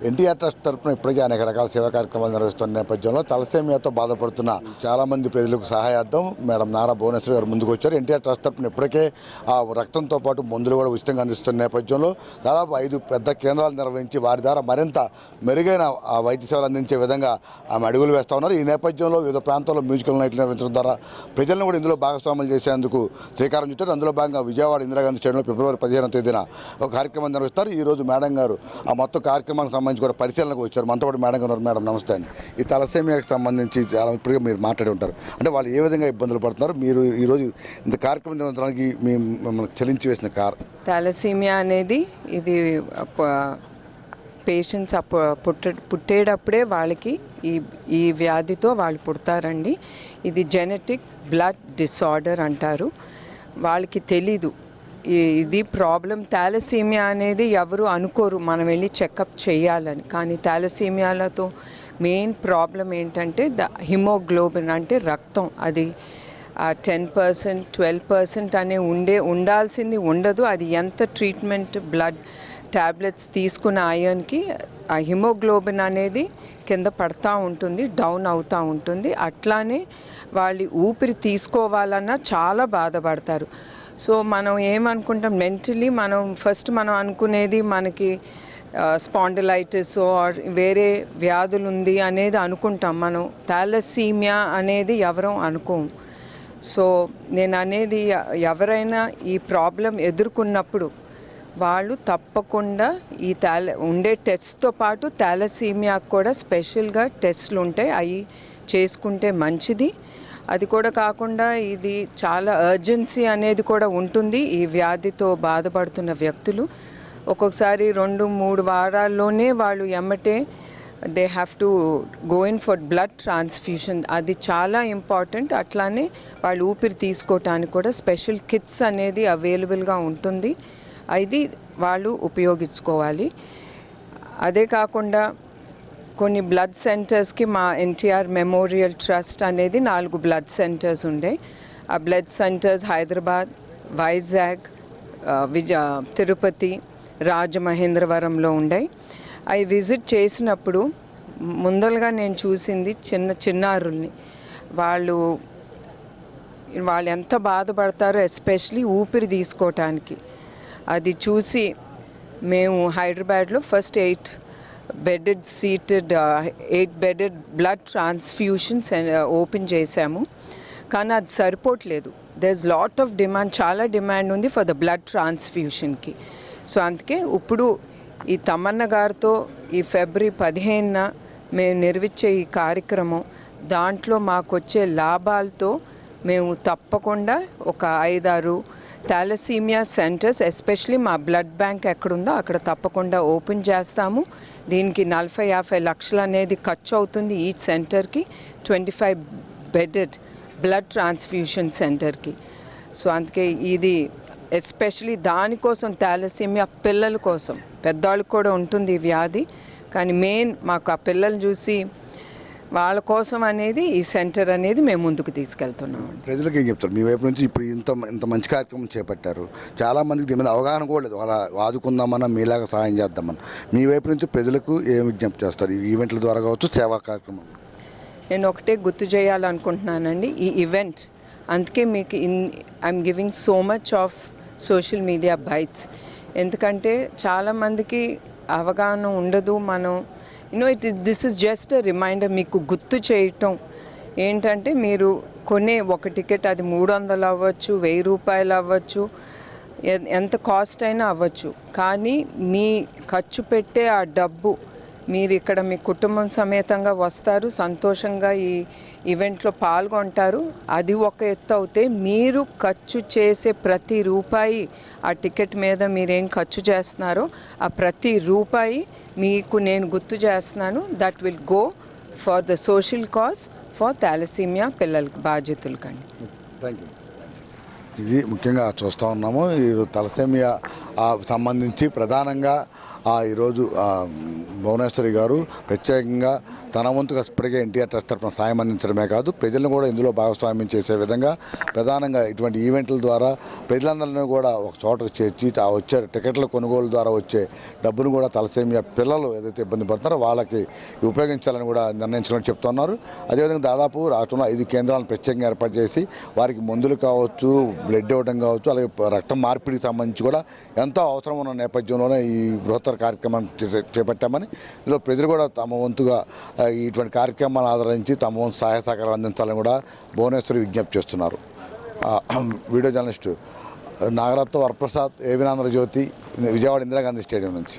NTR trust తరఫున ఇప్పటికే అనేక రకాల సేవా కార్యక్రమాలు నిర్వహిస్తున్న నేపథ్యంలో తలసేమియాతో బాధపడుతున్న చాలామంది ప్రజలకు సహాయార్థం మేడం నారా భువనేశ్వరి గారు ముందుకు వచ్చారు. ఎన్టీఆర్ ట్రస్ట్ తరఫున ఇప్పటికే ఆ రక్తంతో పాటు మందులు కూడా ఉచితంగా అందిస్తున్న నేపథ్యంలో దాదాపు 5 పెద్ద కేంద్రాలు నిర్వహించి వారి ద్వారా మరింత మెరుగైన వైద్య సేవలు అందించే విధంగా ఆమె అడుగులు వేస్తూ ఉన్నారు. ఈ నేపథ్యంలో వివిధ ప్రాంతాల్లో మ్యూజికల్ నైట్లు నిర్వహించడం ద్వారా ప్రజలను కూడా ఇందులో భాగస్వాములు చేసేందుకు శ్రీకారం చుట్టారు. అందులో భాగంగా విజయవాడ ఇందిరాగాంధీ స్టేడియంలో ఫిబ్రవరి 15వ తేదీన ఒక కార్యక్రమం నిర్వహిస్తారు. ఈరోజు మేడం గారు ఆ మొత్తం కార్యక్రమానికి సంబంధించి కూడా పరిశీలనకు వచ్చారు. మనతో పాటు మేడం గారు. మేడం నమస్తే అండి. ఈ తలసేమియాకి సంబంధించి చాలా ఇప్పటికే మీరు మాట్లాడి ఉంటారు. అంటే వాళ్ళు ఏ విధంగా ఇబ్బందులు పడుతున్నారు, మీరు ఈరోజు ఇంత కార్యక్రమం నిర్వహించడానికి మిమ్మల్ని చెల్లించి వేసిన తలసేమియా అనేది ఇది పేషెంట్స్ పుట్టేటప్పుడే వాళ్ళకి ఈ వ్యాధితో వాళ్ళు పుడతారండి. ఇది జెనెటిక్ బ్లడ్ డిసార్డర్ అంటారు. వాళ్ళకి తెలీదు ఇది ప్రాబ్లం. థాలసీమియా అనేది ఎవరు అనుకోరు మనం వెళ్ళి చెకప్ చేయాలని. కానీ థాలసీమియాలతో మెయిన్ ప్రాబ్లం ఏంటంటే హిమోగ్లోబిన్ అంటే రక్తం అది 10% 12% అనే ఉండాల్సింది ఉండదు. అది ఎంత ట్రీట్మెంట్ బ్లడ్ ట్యాబ్లెట్స్ తీసుకున్న ఐరన్కి ఆ హిమోగ్లోబిన్ అనేది కింద పడతా ఉంటుంది, డౌన్ అవుతూ ఉంటుంది. అట్లానే వాళ్ళు ఊపిరి తీసుకోవాలన్నా చాలా బాధపడతారు. సో మనం ఏమనుకుంటాం మెంటలీ మనం అనుకునేది మనకి స్పాండిలైటిస్ ఆర్ వేరే వ్యాధులు ఉంది అనేది అనుకుంటాం. మనం థాలసీమియా అనేది ఎవరం అనుకోము. సో నేను అనేది ఎవరైనా ఈ ప్రాబ్లం ఎదుర్కొన్నప్పుడు వాళ్ళు తప్పకుండా ఈ ఉండే టెస్ట్తో పాటు థాలసీమియాకు కూడా స్పెషల్గా టెస్ట్లు ఉంటాయి, అవి చేసుకుంటే మంచిది. అది కూడా కాకుండా ఇది చాలా అర్జెన్సీ అనేది కూడా ఉంటుంది. ఈ వ్యాధితో బాధపడుతున్న వ్యక్తులు ఒక్కొక్కసారి 2-3 వారాల్లోనే వాళ్ళు ఎమ్మటే they have to go in for blood transfusion. అది చాలా ఇంపార్టెంట్. అట్లానే వాళ్ళు ఊపిరి తీసుకోవటానికి కూడా స్పెషల్ కిట్స్ అనేది అవైలబుల్గా ఉంటుంది. అది వాళ్ళు ఉపయోగించుకోవాలి. అదే కాకుండా కొన్ని బ్లడ్ సెంటర్స్కి మా ఎన్టీఆర్ మెమోరియల్ ట్రస్ట్ అనేది 4 బ్లడ్ సెంటర్స్ ఉండే. ఆ బ్లడ్ సెంటర్స్ హైదరాబాద్, వైజాగ్, తిరుపతి, రాజమహేంద్రవరంలో ఉండే. అవి విజిట్ చేసినప్పుడు ముందలుగా నేను చూసింది చిన్నారుల్ని. వాళ్ళు ఎంత బాధపడతారో ఎస్పెషలీ ఊపిరి తీసుకోవటానికి. అది చూసి మేము హైదరాబాద్లో first 8 bedded blood transfusions open చేశాము. కానీ అది సరిపోవట్లేదు. There is lot of demand, చాలా డిమాండ్ ఉంది ఫర్ ద బ్లడ్ ట్రాన్స్ఫ్యూషన్కి. సో అందుకే ఇప్పుడు ఈ తమన్న గారితో ఈ ఫిబ్రవరి 15న మేము నిర్వహించే ఈ కార్యక్రమం దాంట్లో మాకు వచ్చే లాభాలతో మేము తప్పకుండా ఒక 5-6 థాలసీమియా సెంటర్స్ ఎస్పెషలీ మా బ్లడ్ బ్యాంక్ ఎక్కడుందో అక్కడ తప్పకుండా ఓపెన్ చేస్తాము. దీనికి 40-50 లక్షలు అనేది ఖర్చు అవుతుంది ఈ సెంటర్కి, 25 బెడెడ్ బ్లడ్ ట్రాన్స్ఫ్యూషన్ సెంటర్కి. సో అందుకే ఇది ఎస్పెషలీ దానికోసం థాలసీమియా పిల్లల కోసం, పెద్దవాళ్ళకి కూడా ఉంటుంది ఈ వ్యాధి. కానీ మెయిన్ మాకు ఆ పిల్లలు చూసి వాళ్ళ కోసం అనేది ఈ సెంటర్ అనేది మేము ముందుకు తీసుకెళ్తున్నాం. ప్రజలకు ఏం చెప్తారు మీ వైపు నుంచి? ఇప్పుడు ఇంత మంచి కార్యక్రమం చేపట్టారు, చాలామందికి దీని మీద అవగాహన కూడా లేదు. అలా ఆదుకుందామన్నా, మీలాగా సహాయం చేద్దామన్నా మీ వైపు నుంచి ప్రజలకు ఏం విజ్ఞప్తి చేస్తారు? ఈ ఈవెంట్ల ద్వారా కావచ్చు, సేవా కార్యక్రమం. నేను ఒకటే గుర్తు చేయాలనుకుంటున్నానండి ఈ ఈవెంట్. అందుకే మీకు I'm giving so much of social media bytes. ఎందుకంటే చాలామందికి అవగాహన ఉండదు. This is just a reminder, మీకు గుర్తు చేయటం ఏంటంటే మీరు కొనే ఒక టికెట్ అది 300 అవ్వచ్చు, 1000 రూపాయలు అవ్వచ్చు, ఎంత కాస్ట్ అయినా అవ్వచ్చు. కానీ మీ ఖర్చు పెట్టే ఆ డబ్బు మీరు ఇక్కడ మీ కుటుంబం సమేతంగా వస్తారు, సంతోషంగా ఈ ఈవెంట్లో పాల్గొంటారు. అది ఒక ఎత్తు అవుతే మీరు ఖర్చు చేసే ప్రతి రూపాయి ఆ టికెట్ మీద మీరేం ఖర్చు చేస్తున్నారో ఆ ప్రతి రూపాయి మీకు నేను గుర్తు చేస్తున్నాను. That will go for the social cause for thalassemia పిల్లలకి బాధ్యతలకండి. Thank you. ఇది ముఖ్యంగా చూస్తూ ఉన్నాము. ఈ తలసేమియా సంబంధించి ప్రధానంగా ఈరోజు భువనేశ్వరి గారు ప్రత్యేకంగా తన వంతుగా ఇప్పటికే ఎన్టీఆర్ ట్రస్ట్ తరఫున సాయం అందించడమే కాదు ప్రజలను కూడా ఇందులో భాగస్వామ్యం చేసే విధంగా ప్రధానంగా ఇటువంటి ఈవెంట్ల ద్వారా ప్రజలందరినీ కూడా ఒక చోటకు చేర్చి వచ్చే టికెట్ల కొనుగోలు ద్వారా వచ్చే డబ్బును కూడా తలసేమియా పిల్లలు ఏదైతే ఇబ్బంది పడుతున్నారో వాళ్ళకి ఉపయోగించాలని కూడా నిర్ణయించుకొని చెప్తున్నారు. అదేవిధంగా దాదాపు రాష్ట్రంలో 5 కేంద్రాలను ప్రత్యేకంగా ఏర్పాటు చేసి వారికి మందులు కావచ్చు, బ్లడ్ ఇవ్వడం కావచ్చు, అలాగే రక్తం మార్పిడికి సంబంధించి కూడా ఎంతో అవసరం ఉన్న నేపథ్యంలోనే ఈ బృహత్తర కార్యక్రమాన్ని చేపట్టామని ఇందులో ప్రజలు కూడా తమ వంతుగా ఇటువంటి కార్యక్రమాలను ఆదరించి తమ వంతు సహాయ సహకారాలు అందించాలని కూడా భువనేశ్వరి విజ్ఞప్తి చేస్తున్నారు. Video journalist Nagaratna Varaprasad, ఏవినాంధ్రజ్యోతి, Vijayawada Indira Gandhi stadium నుంచి.